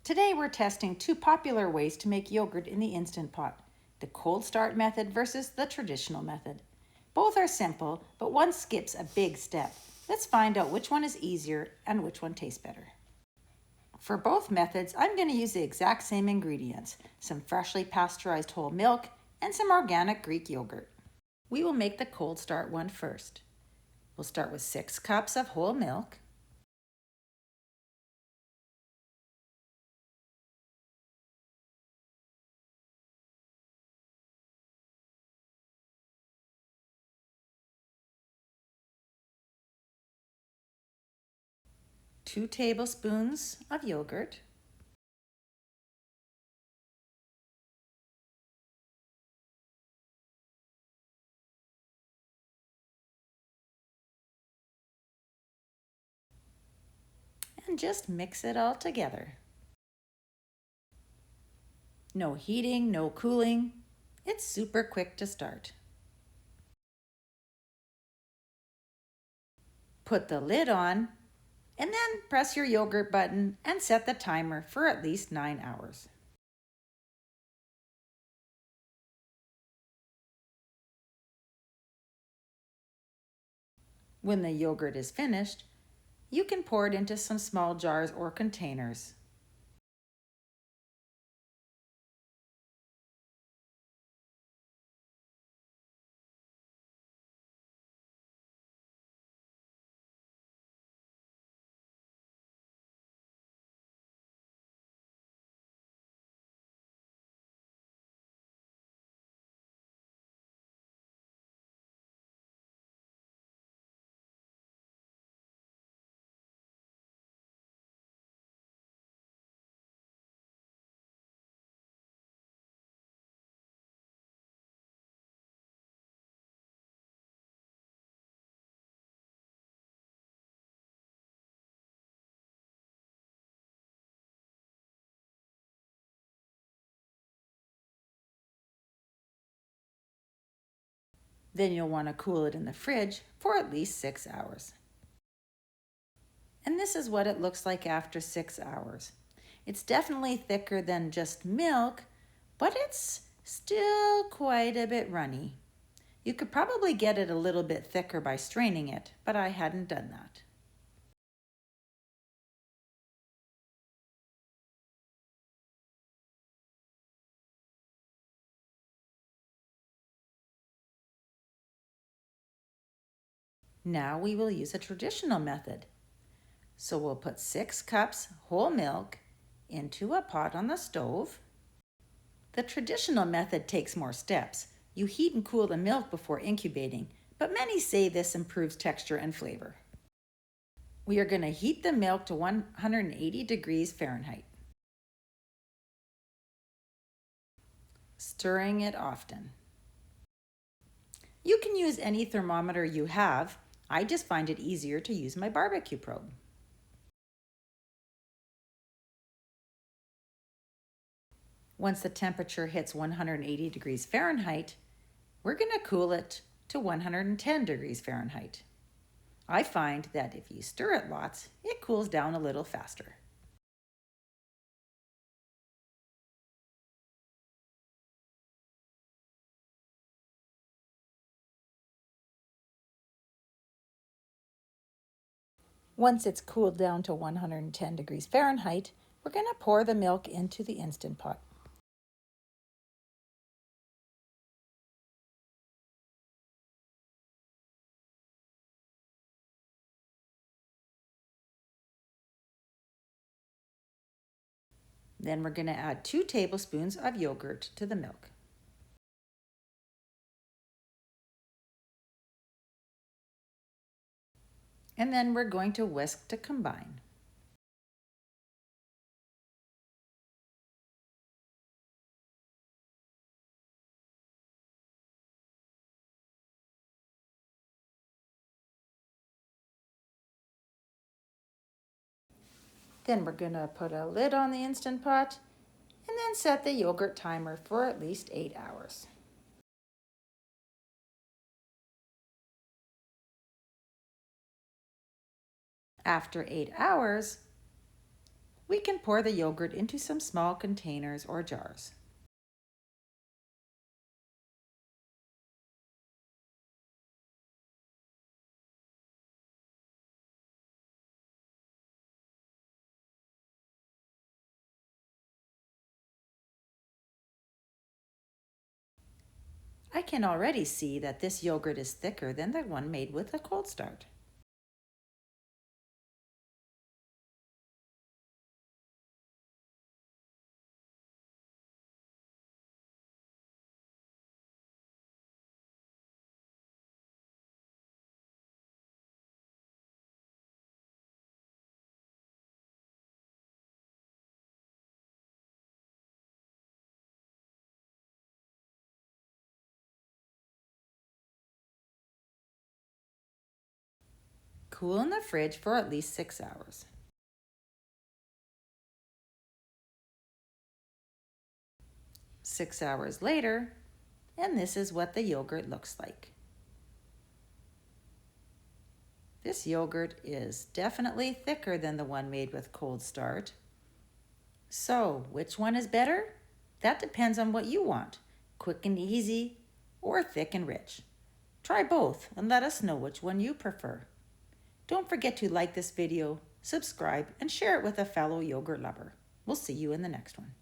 Today we're testing two popular ways to make yogurt in the Instant Pot, the cold start method versus the traditional method. Both are simple, but one skips a big step. Let's find out which one is easier and which one tastes better. For both methods, I'm going to use the exact same ingredients, some freshly pasteurized whole milk and some organic Greek yogurt. We will make the cold start one first. We'll start with 6 cups of whole milk, 2 tablespoons of yogurt, and just mix it all together. No heating, no cooling. It's super quick to start. Put the lid on and then press your yogurt button and set the timer for at least 9 hours. When the yogurt is finished, you can pour it into some small jars or containers. Then you'll want to cool it in the fridge for at least 6 hours. And this is what it looks like after 6 hours. It's definitely thicker than just milk, but it's still quite a bit runny. You could probably get it a little bit thicker by straining it, but I hadn't done that. Now we will use a traditional method. So we'll put 6 cups whole milk into a pot on the stove. The traditional method takes more steps. You heat and cool the milk before incubating, but many say this improves texture and flavor. We are going to heat the milk to 180 degrees Fahrenheit. Stirring it often. You can use any thermometer you have. I just find it easier to use my barbecue probe. Once the temperature hits 180 degrees Fahrenheit, we're going to cool it to 110 degrees Fahrenheit. I find that if you stir it lots, it cools down a little faster. Once it's cooled down to 110 degrees Fahrenheit, we're going to pour the milk into the Instant Pot. Then we're going to add 2 tablespoons of yogurt to the milk. And then we're going to whisk to combine. Then we're going to put a lid on the Instant Pot and then set the yogurt timer for at least 8 hours. After 8 hours, We can pour the yogurt into some small containers or jars. I can already see that this yogurt is thicker than the one made with a cold start. Cool in the fridge for at least 6 hours. 6 hours later, and this is what the yogurt looks like. This yogurt is definitely thicker than the one made with cold start. So, which one is better? That depends on what you want, quick and easy or thick and rich. Try both and let us know which one you prefer. Don't forget to like this video, subscribe, and share it with a fellow yogurt lover. We'll see you in the next one.